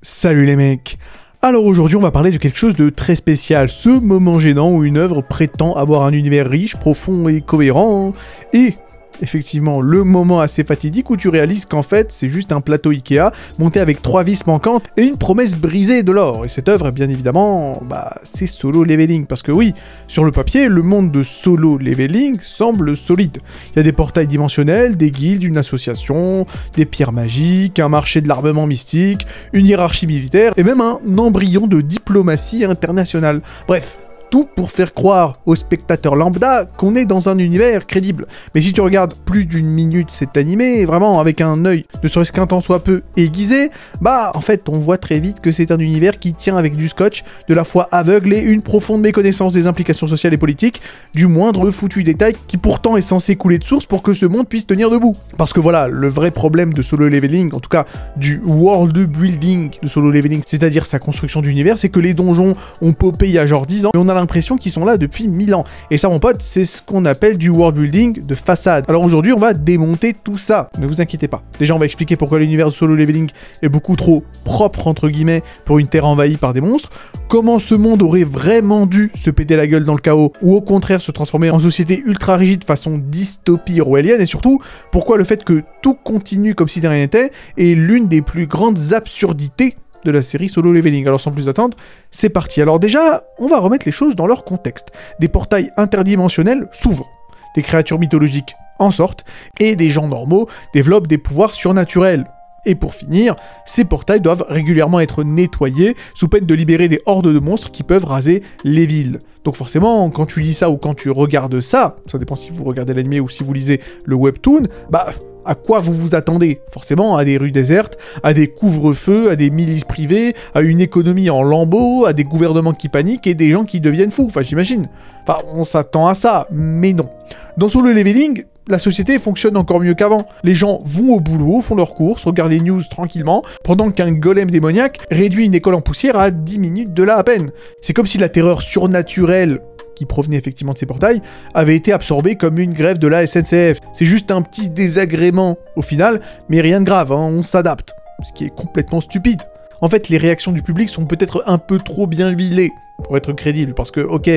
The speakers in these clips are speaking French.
Salut les mecs. Alors aujourd'hui on va parler de quelque chose de très spécial, ce moment gênant où une œuvre prétend avoir un univers riche, profond et cohérent, et effectivement le moment assez fatidique où tu réalises qu'en fait c'est juste un plateau Ikea monté avec 3 vis manquantes et une promesse brisée de l'or. Et cette œuvre, bien évidemment, c'est Solo Leveling, parce que oui, sur le papier, le monde de Solo Leveling semble solide. Il y a des portails dimensionnels, des guildes, une association, des pierres magiques, un marché de l'armement mystique, une hiérarchie militaire et même un embryon de diplomatie internationale. Bref, tout pour faire croire aux spectateurs lambda qu'on est dans un univers crédible. Mais si tu regardes plus d'une minute cet animé, vraiment avec un œil ne serait-ce qu'un tant soit peu aiguisé, en fait on voit très vite que c'est un univers qui tient avec du scotch, de la foi aveugle et une profonde méconnaissance des implications sociales et politiques, du moindre foutu détail qui pourtant est censé couler de source pour que ce monde puisse tenir debout. Parce que voilà, le vrai problème de Solo Leveling, en tout cas du world building de Solo Leveling, c'est-à-dire sa construction d'univers, c'est que les donjons ont popé il y a genre 10 ans, et on a l'impression qu'ils sont là depuis 1000 ans. Et ça, mon pote, c'est ce qu'on appelle du world building de façade. Alors aujourd'hui, on va démonter tout ça. Ne vous inquiétez pas. Déjà, on va expliquer pourquoi l'univers de Solo Leveling est beaucoup trop propre, entre guillemets, pour une terre envahie par des monstres. Comment ce monde aurait vraiment dû se péter la gueule dans le chaos, ou au contraire se transformer en société ultra rigide façon dystopie orwellienne. Et surtout, pourquoi le fait que tout continue comme si de rien n'était est l'une des plus grandes absurdités de la série Solo Leveling. Alors sans plus attendre, c'est parti. Alors déjà, on va remettre les choses dans leur contexte. Des portails interdimensionnels s'ouvrent, des créatures mythologiques en sortent, et des gens normaux développent des pouvoirs surnaturels. Et pour finir, ces portails doivent régulièrement être nettoyés, sous peine de libérer des hordes de monstres qui peuvent raser les villes. Donc forcément, quand tu lis ça ou quand tu regardes ça, ça dépend si vous regardez l'anime ou si vous lisez le webtoon, à quoi vous vous attendez? Forcément à des rues désertes, à des couvre-feux, à des milices privées, à une économie en lambeaux, à des gouvernements qui paniquent et des gens qui deviennent fous, j'imagine. On s'attend à ça, mais non. Dans Solo Leveling, la société fonctionne encore mieux qu'avant. Les gens vont au boulot, font leurs courses, regardent les news tranquillement, pendant qu'un golem démoniaque réduit une école en poussière à 10 minutes de là à peine. C'est comme si la terreur surnaturelle qui provenait effectivement de ces portails, avait été absorbé comme une grève de la SNCF. C'est juste un petit désagrément au final, mais rien de grave, on s'adapte. Ce qui est complètement stupide. En fait, les réactions du public sont peut-être un peu trop bien huilées pour être crédible, parce que, ok,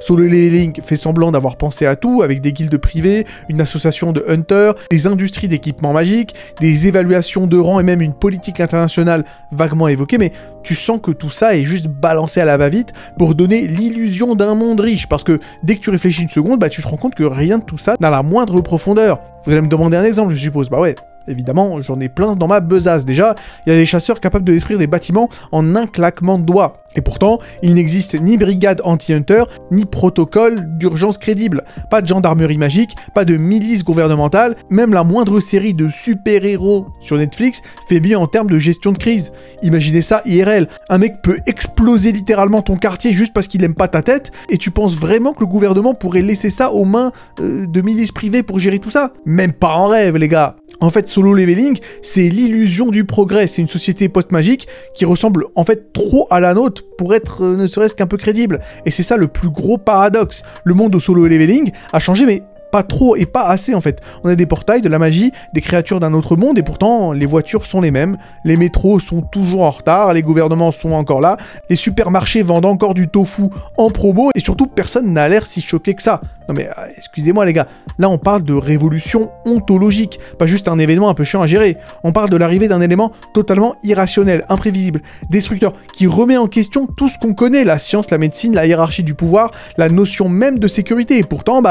Solo Leveling fait semblant d'avoir pensé à tout, avec des guildes privées, une association de hunters, des industries d'équipements magiques, des évaluations de rang et même une politique internationale vaguement évoquée, mais tu sens que tout ça est juste balancé à la va-vite pour donner l'illusion d'un monde riche, parce que dès que tu réfléchis une seconde, tu te rends compte que rien de tout ça n'a la moindre profondeur. Vous allez me demander un exemple, je suppose. Ouais. Évidemment, j'en ai plein dans ma besace. Déjà, il y a des chasseurs capables de détruire des bâtiments en un claquement de doigts. Et pourtant, il n'existe ni brigade anti-hunter, ni protocole d'urgence crédible. Pas de gendarmerie magique, pas de milice gouvernementale, même la moindre série de super-héros sur Netflix fait mieux en termes de gestion de crise. Imaginez ça IRL. Un mec peut exploser littéralement ton quartier juste parce qu'il aime pas ta tête, et tu penses vraiment que le gouvernement pourrait laisser ça aux mains de milices privées pour gérer tout ça? Même pas en rêve, les gars. En fait, Solo Leveling, c'est l'illusion du progrès. C'est une société post-magique qui ressemble en fait trop à la nôtre pour être ne serait-ce qu'un peu crédible. Et c'est ça le plus gros paradoxe. Le monde de Solo Leveling a changé, mais pas trop et pas assez en fait. On a des portails, de la magie, des créatures d'un autre monde et pourtant les voitures sont les mêmes, les métros sont toujours en retard, les gouvernements sont encore là, les supermarchés vendent encore du tofu en promo et surtout personne n'a l'air si choqué que ça. Non mais excusez-moi les gars, là on parle de révolution ontologique, pas juste un événement un peu chiant à gérer. On parle de l'arrivée d'un élément totalement irrationnel, imprévisible, destructeur, qui remet en question tout ce qu'on connaît, la science, la médecine, la hiérarchie du pouvoir, la notion même de sécurité. Et pourtant,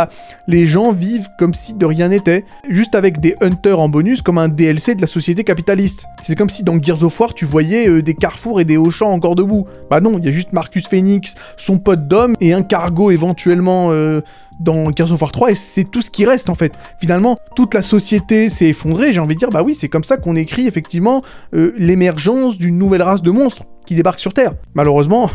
les gens vivent comme si de rien n'était, juste avec des hunters en bonus comme un DLC de la société capitaliste. C'est comme si dans Gears of War tu voyais des Carrefour et des Auchan encore debout. Non, il y a juste Marcus Phoenix, son pote d'homme et un cargo éventuellement dans Gears of War 3 et c'est tout ce qui reste en fait. Finalement, toute la société s'est effondrée, j'ai envie de dire, oui, c'est comme ça qu'on écrit effectivement l'émergence d'une nouvelle race de monstres qui débarque sur Terre. Malheureusement,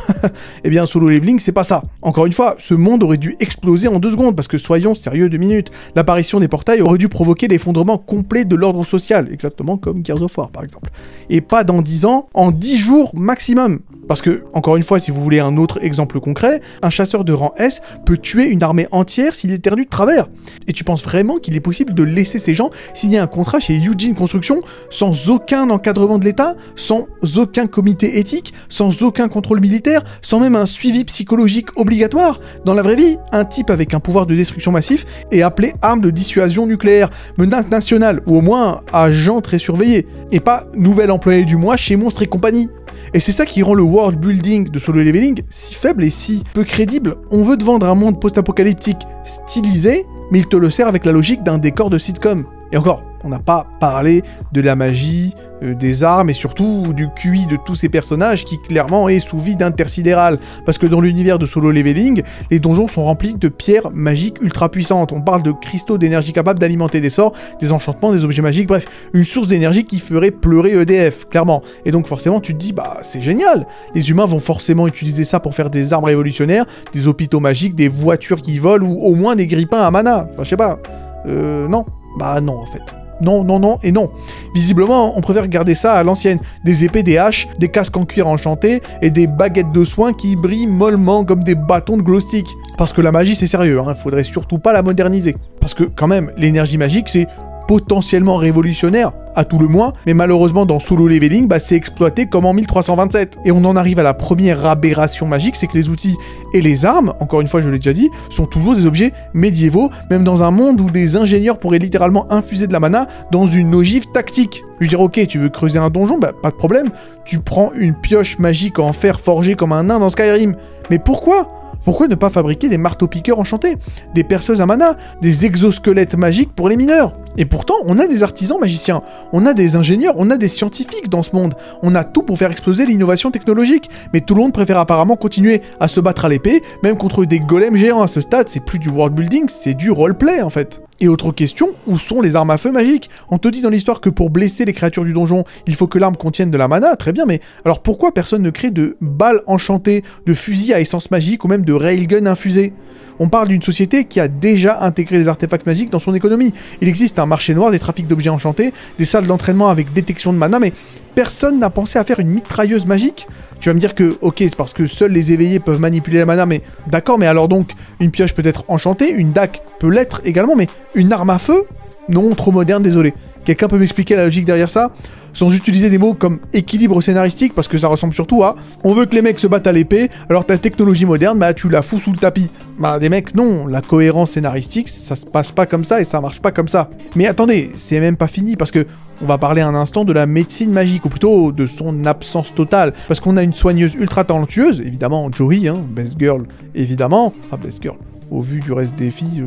Solo Leveling, c'est pas ça. Encore une fois, ce monde aurait dû exploser en 2 secondes, parce que soyons sérieux 2 minutes. L'apparition des portails aurait dû provoquer l'effondrement complet de l'ordre social, exactement comme Gears of War par exemple. Et pas dans 10 ans, en 10 jours maximum. Parce que, encore une fois, si vous voulez un autre exemple concret, un chasseur de rang S peut tuer une armée entière s'il éternue de travers. Et tu penses vraiment qu'il est possible de laisser ces gens signer un contrat chez Eugene Construction sans aucun encadrement de l'État, sans aucun comité éthique, sans aucun contrôle militaire, sans même un suivi psychologique obligatoire? Dans la vraie vie, un type avec un pouvoir de destruction massif est appelé arme de dissuasion nucléaire, menace nationale, ou au moins agent très surveillé, et pas nouvel employé du mois chez Monstres et compagnie. Et c'est ça qui rend le world building de Solo Leveling si faible et si peu crédible. On veut te vendre un monde post-apocalyptique stylisé, mais il te le sert avec la logique d'un décor de sitcom. Et encore, on n'a pas parlé de la magie, des armes et surtout du QI de tous ces personnages qui clairement est sous vide intersidéral. Parce que dans l'univers de Solo Leveling, les donjons sont remplis de pierres magiques ultra puissantes. On parle de cristaux d'énergie capables d'alimenter des sorts, des enchantements, des objets magiques, bref, une source d'énergie qui ferait pleurer EDF, clairement. Et donc forcément tu te dis, bah c'est génial, les humains vont forcément utiliser ça pour faire des armes révolutionnaires, des hôpitaux magiques, des voitures qui volent ou au moins des grippins à mana. Enfin je sais pas, non. Bah non en fait. Non, non, non et non. Visiblement, on préfère garder ça à l'ancienne. Des épées, des haches, des casques en cuir enchantés et des baguettes de soins qui brillent mollement comme des bâtons de glow stick. Parce que la magie, c'est sérieux, hein. Faudrait surtout pas la moderniser. Parce que, quand même, l'énergie magique, c'est potentiellement révolutionnaire, à tout le moins, mais malheureusement dans Solo Leveling, bah, c'est exploité comme en 1327. Et on en arrive à la première aberration magique, c'est que les outils et les armes, encore une fois je l'ai déjà dit, sont toujours des objets médiévaux, même dans un monde où des ingénieurs pourraient littéralement infuser de la mana dans une ogive tactique. Je veux dire, ok, tu veux creuser un donjon, bah pas de problème, tu prends une pioche magique en fer forgé comme un nain dans Skyrim. Mais pourquoi ? Pourquoi ne pas fabriquer des marteaux-piqueurs enchantés, des perceuses à mana, des exosquelettes magiques pour les mineurs? Et pourtant, on a des artisans magiciens, on a des ingénieurs, on a des scientifiques dans ce monde. On a tout pour faire exploser l'innovation technologique. Mais tout le monde préfère apparemment continuer à se battre à l'épée, même contre des golems géants à ce stade. C'est plus du world building, c'est du roleplay en fait. Et autre question, où sont les armes à feu magiques? On te dit dans l'histoire que pour blesser les créatures du donjon, il faut que l'arme contienne de la mana, très bien, mais alors pourquoi personne ne crée de balles enchantées, de fusils à essence magique ou même de railgun infusés? On parle d'une société qui a déjà intégré les artefacts magiques dans son économie. Il existe un marché noir des trafics d'objets enchantés, des salles d'entraînement avec détection de mana, mais personne n'a pensé à faire une mitrailleuse magique. Tu vas me dire que, ok, c'est parce que seuls les éveillés peuvent manipuler la mana, mais d'accord, mais alors donc, une pioche peut être enchantée, une dague peut l'être également, mais une arme à feu? Non, trop moderne, désolé. Quelqu'un peut m'expliquer la logique derrière ça? Sans utiliser des mots comme équilibre scénaristique, parce que ça ressemble surtout à « on veut que les mecs se battent à l'épée, alors ta technologie moderne, bah tu la fous sous le tapis ». Bah des mecs, non, la cohérence scénaristique, ça se passe pas comme ça et ça marche pas comme ça. Mais attendez, c'est même pas fini, parce que on va parler un instant de la médecine magique, ou plutôt de son absence totale, parce qu'on a une soigneuse ultra talentueuse, évidemment Jory, hein, best girl, évidemment, enfin best girl, au vu du reste des filles...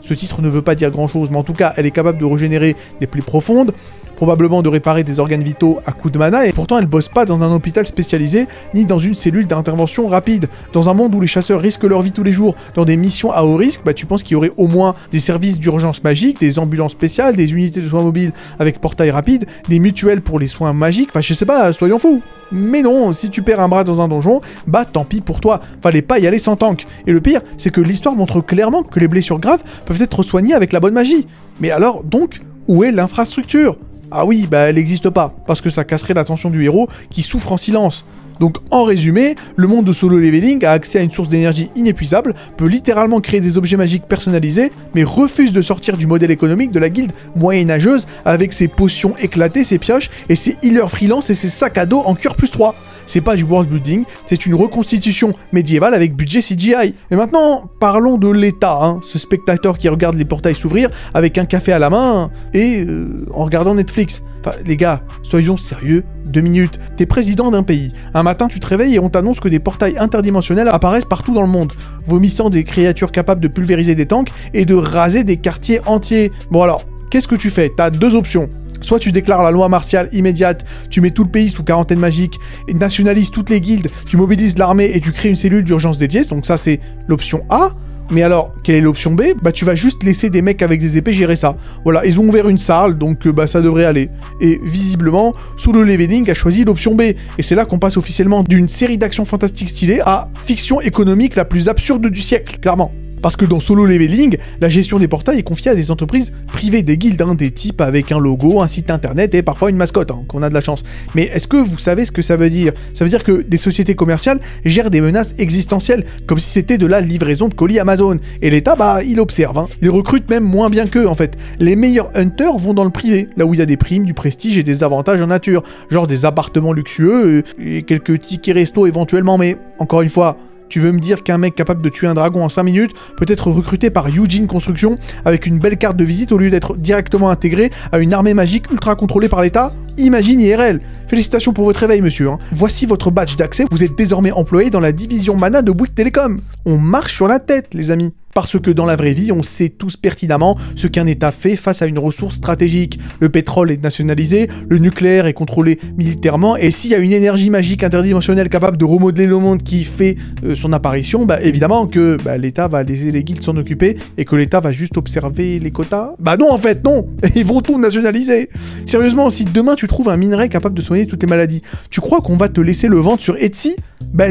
Ce titre ne veut pas dire grand chose, mais en tout cas, elle est capable de régénérer des plaies profondes, probablement de réparer des organes vitaux à coups de mana, et pourtant elle bosse pas dans un hôpital spécialisé, ni dans une cellule d'intervention rapide. Dans un monde où les chasseurs risquent leur vie tous les jours, dans des missions à haut risque, bah tu penses qu'il y aurait au moins des services d'urgence magique, des ambulances spéciales, des unités de soins mobiles avec portail rapide, des mutuelles pour les soins magiques, enfin je sais pas, soyons fous. Mais non, si tu perds un bras dans un donjon, bah tant pis pour toi, fallait pas y aller sans tank. Et le pire, c'est que l'histoire montre clairement que les blessures graves peuvent être soignées avec la bonne magie. Mais alors, donc, où est l'infrastructure? Ah oui, bah elle n'existe pas, parce que ça casserait l'attention du héros qui souffre en silence. Donc en résumé, le monde de Solo Leveling a accès à une source d'énergie inépuisable, peut littéralement créer des objets magiques personnalisés, mais refuse de sortir du modèle économique de la guilde moyenâgeuse avec ses potions éclatées, ses pioches, et ses healers freelance et ses sacs à dos en cuir plus 3. C'est pas du world building, c'est une reconstitution médiévale avec budget CGI. Et maintenant, parlons de l'État, hein, ce spectateur qui regarde les portails s'ouvrir avec un café à la main et en regardant Netflix. Enfin, les gars, soyons sérieux, 2 minutes. T'es président d'un pays. Un matin, tu te réveilles et on t'annonce que des portails interdimensionnels apparaissent partout dans le monde, vomissant des créatures capables de pulvériser des tanks et de raser des quartiers entiers. Bon alors, qu'est-ce que tu fais? T'as deux options. Soit tu déclares la loi martiale immédiate, tu mets tout le pays sous quarantaine magique, et nationalises toutes les guildes, tu mobilises l'armée et tu crées une cellule d'urgence dédiée, donc ça c'est l'option A. Mais alors, quelle est l'option B? Bah tu vas juste laisser des mecs avec des épées gérer ça. Voilà, ils ont ouvert une salle, donc bah ça devrait aller. Et visiblement, Solo Leveling a choisi l'option B. Et c'est là qu'on passe officiellement d'une série d'actions fantastiques stylées à fiction économique la plus absurde du siècle, clairement. Parce que dans Solo Leveling, la gestion des portails est confiée à des entreprises privées, des guildes, des types avec un logo, un site internet et parfois une mascotte, qu'on a de la chance. Mais est-ce que vous savez ce que ça veut dire? Ça veut dire que des sociétés commerciales gèrent des menaces existentielles, comme si c'était de la livraison de colis Amazon. Et l'État, il observe. Il recrute même moins bien qu'eux, en fait. Les meilleurs hunters vont dans le privé, là où il y a des primes, du prestige et des avantages en nature, genre des appartements luxueux et quelques tickets resto éventuellement, mais encore une fois... Tu veux me dire qu'un mec capable de tuer un dragon en 5 minutes peut être recruté par Eugene Construction avec une belle carte de visite au lieu d'être directement intégré à une armée magique ultra contrôlée par l'État? Imagine IRL. Félicitations pour votre réveil, monsieur. Voici votre badge d'accès. Vous êtes désormais employé dans la division mana de Bouygues Télécom. On marche sur la tête, les amis. Parce que dans la vraie vie, on sait tous pertinemment ce qu'un État fait face à une ressource stratégique. Le pétrole est nationalisé, le nucléaire est contrôlé militairement, et s'il y a une énergie magique interdimensionnelle capable de remodeler le monde qui fait son apparition, évidemment que l'État va laisser les guildes s'en occuper, et que l'État va juste observer les quotas. Non, en fait, non. Ils vont tout nationaliser. Sérieusement, si demain tu trouves un minerai capable de soigner toutes les maladies, tu crois qu'on va te laisser le vendre sur Etsy?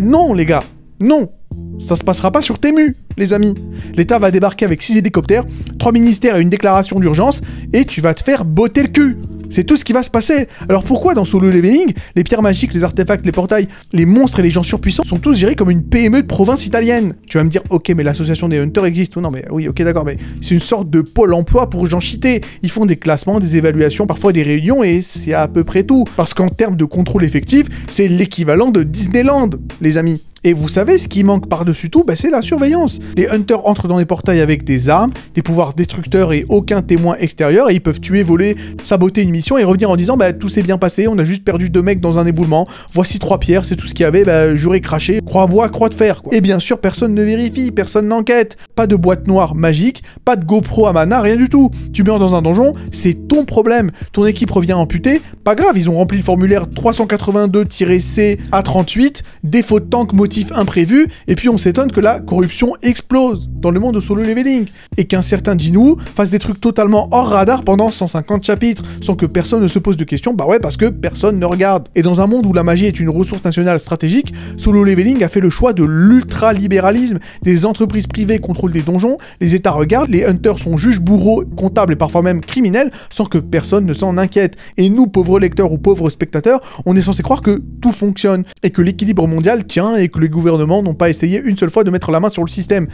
Non, les gars. Non. Ça se passera pas sur Temu, les amis. L'État va débarquer avec 6 hélicoptères, 3 ministères et une déclaration d'urgence, et tu vas te faire botter le cul. C'est tout ce qui va se passer. Alors pourquoi dans Solo Leveling, les pierres magiques, les artefacts, les portails, les monstres et les gens surpuissants sont tous gérés comme une PME de province italienne? Tu vas me dire, ok, mais l'association des hunters existe. Non, mais oui, ok, d'accord, mais c'est une sorte de pôle emploi pour gens cheatés. Ils font des classements, des évaluations, parfois des réunions, et c'est à peu près tout. Parce qu'en termes de contrôle effectif, c'est l'équivalent de Disneyland, les amis. Et vous savez, ce qui manque par-dessus tout, c'est la surveillance. Les hunters entrent dans les portails avec des armes, des pouvoirs destructeurs et aucun témoin extérieur, et ils peuvent tuer, voler, saboter une mission et revenir en disant tout s'est bien passé, on a juste perdu 2 mecs dans un éboulement, voici 3 pierres, c'est tout ce qu'il y avait, j'aurais craché, croix bois, croix de fer, quoi. Et bien sûr, personne ne vérifie, personne n'enquête, pas de boîte noire magique, pas de GoPro à mana, rien du tout. Tu meurs dans un donjon, c'est ton problème. Ton équipe revient amputée, pas grave, ils ont rempli le formulaire 382-C A38, défaut de tank, motif imprévu, et puis on s'étonne que la corruption explose dans le monde de Solo Leveling, et qu'un certain Jinou fasse des trucs totalement hors radar pendant 150 chapitres, sans que personne ne se pose de questions, parce que personne ne regarde. Et dans un monde où la magie est une ressource nationale stratégique, Solo Leveling a fait le choix de l'ultralibéralisme. Des entreprises privées contrôlent des donjons, les États regardent, les hunters sont juges, bourreaux, comptables et parfois même criminels, sans que personne ne s'en inquiète. Et nous, pauvres lecteurs ou pauvres spectateurs, on est censé croire que tout fonctionne, et que l'équilibre mondial tient, et que les gouvernements n'ont pas essayé une seule fois de mettre la main sur le système.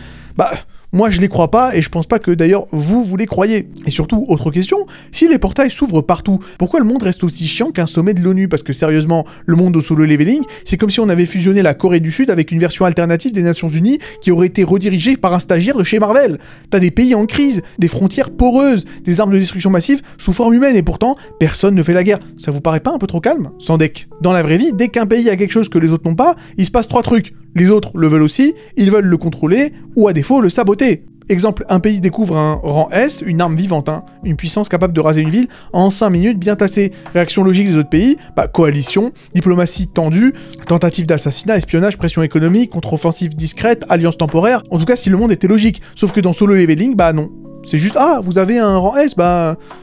Moi je les crois pas, et je pense pas que d'ailleurs vous les croyez. Et surtout, autre question, si les portails s'ouvrent partout, pourquoi le monde reste aussi chiant qu'un sommet de l'ONU? Parce que sérieusement, le monde de Solo Leveling, c'est comme si on avait fusionné la Corée du Sud avec une version alternative des Nations Unies qui aurait été redirigée par un stagiaire de chez Marvel. T'as des pays en crise, des frontières poreuses, des armes de destruction massive sous forme humaine, et pourtant, personne ne fait la guerre. Ça vous paraît pas un peu trop calme? Sans deck. Dans la vraie vie, dès qu'un pays a quelque chose que les autres n'ont pas, il se passe 3 trucs. Les autres le veulent aussi, ils veulent le contrôler, ou à défaut le saboter. Exemple, un pays découvre un rang S, une arme vivante, une puissance capable de raser une ville en 5 minutes bien tassée. Réaction logique des autres pays, coalition, diplomatie tendue, tentative d'assassinat, espionnage, pression économique, contre-offensive discrète, alliance temporaire. En tout cas, si le monde était logique. Sauf que dans Solo Leveling, non. C'est juste, vous avez un rang S,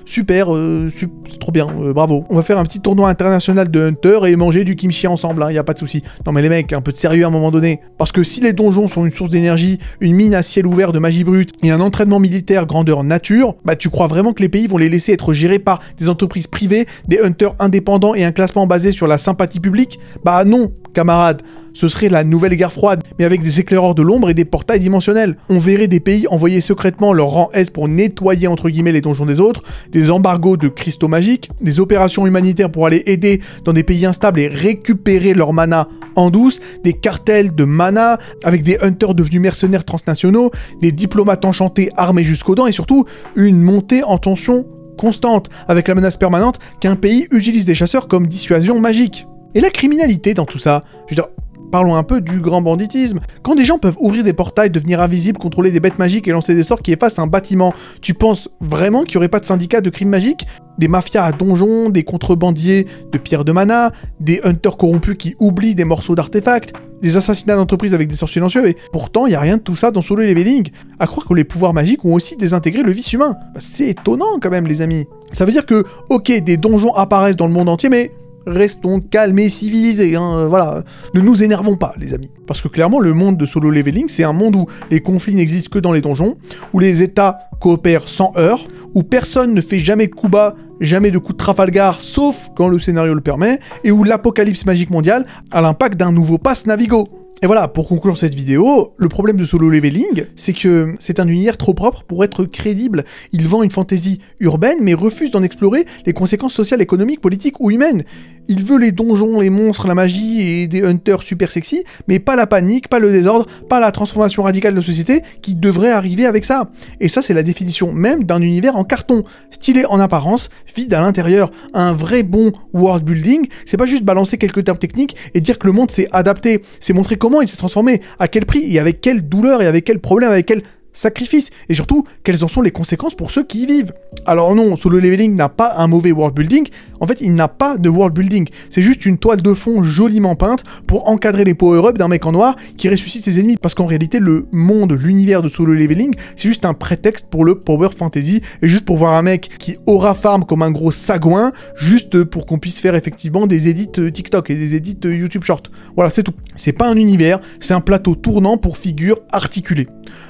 super, c'est trop bien, bravo. On va faire un petit tournoi international de Hunter et manger du kimchi ensemble, y a pas de souci. Non mais les mecs, un peu de sérieux à un moment donné. Parce que si les donjons sont une source d'énergie, une mine à ciel ouvert de magie brute et un entraînement militaire grandeur nature, tu crois vraiment que les pays vont les laisser être gérés par des entreprises privées, des Hunters indépendants et un classement basé sur la sympathie publique? Non, camarades. Ce serait la nouvelle guerre froide, mais avec des éclaireurs de l'ombre et des portails dimensionnels. On verrait des pays envoyer secrètement leur rang S pour nettoyer entre guillemets les donjons des autres, des embargos de cristaux magiques, des opérations humanitaires pour aller aider dans des pays instables et récupérer leur mana en douce, des cartels de mana avec des hunters devenus mercenaires transnationaux, des diplomates enchantés armés jusqu'aux dents et surtout une montée en tension constante avec la menace permanente qu'un pays utilise des chasseurs comme dissuasion magique. Et la criminalité dans tout ça, je veux dire, parlons un peu du grand banditisme. Quand des gens peuvent ouvrir des portails, devenir invisibles, contrôler des bêtes magiques et lancer des sorts qui effacent un bâtiment, tu penses vraiment qu'il n'y aurait pas de syndicat de crimes magiques? Des mafias à donjons, des contrebandiers de pierres de mana, des hunters corrompus qui oublient des morceaux d'artefacts, des assassinats d'entreprises avec des sorts silencieux, et pourtant il n'y a rien de tout ça dans Solo Leveling. À croire que les pouvoirs magiques ont aussi désintégré le vice humain. C'est étonnant quand même les amis. Ça veut dire que, ok, des donjons apparaissent dans le monde entier, mais restons calmes et civilisés, hein, voilà. Ne nous énervons pas, les amis. Parce que clairement, le monde de Solo Leveling, c'est un monde où les conflits n'existent que dans les donjons, où les états coopèrent sans heurts, où personne ne fait jamais de coup bas, jamais de coup de Trafalgar, sauf quand le scénario le permet, et où l'apocalypse magique mondiale a l'impact d'un nouveau pass Navigo. Et voilà, pour conclure cette vidéo, le problème de Solo Leveling, c'est que c'est un univers trop propre pour être crédible. Il vend une fantaisie urbaine, mais refuse d'en explorer les conséquences sociales, économiques, politiques ou humaines. Il veut les donjons, les monstres, la magie et des hunters super sexy, mais pas la panique, pas le désordre, pas la transformation radicale de la société qui devrait arriver avec ça. Et ça, c'est la définition même d'un univers en carton, stylé en apparence, vide à l'intérieur. Un vrai bon world building, c'est pas juste balancer quelques termes techniques et dire que le monde s'est adapté, c'est montrer comment il s'est transformé, à quel prix, et avec quelle douleur, et avec quel problème, avec quel sacrifice, et surtout, quelles en sont les conséquences pour ceux qui y vivent. Alors non, Solo Leveling n'a pas un mauvais world building, en fait il n'a pas de world building, c'est juste une toile de fond joliment peinte pour encadrer les power-ups d'un mec en noir qui ressuscite ses ennemis, parce qu'en réalité le monde, l'univers de Solo Leveling, c'est juste un prétexte pour le power fantasy, et juste pour voir un mec qui aura farm comme un gros sagouin, juste pour qu'on puisse faire effectivement des edits TikTok et des edits YouTube Short. Voilà, c'est tout. C'est pas un univers, c'est un plateau tournant pour figures articulées.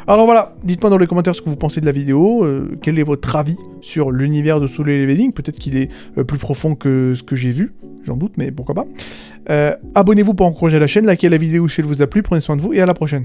Alors voilà, dites-moi dans les commentaires ce que vous pensez de la vidéo, quel est votre avis sur l'univers de Solo Leveling, peut-être qu'il est plus profond que ce que j'ai vu, j'en doute, mais pourquoi pas. Abonnez-vous pour encourager la chaîne, likez la vidéo si elle vous a plu, prenez soin de vous et à la prochaine.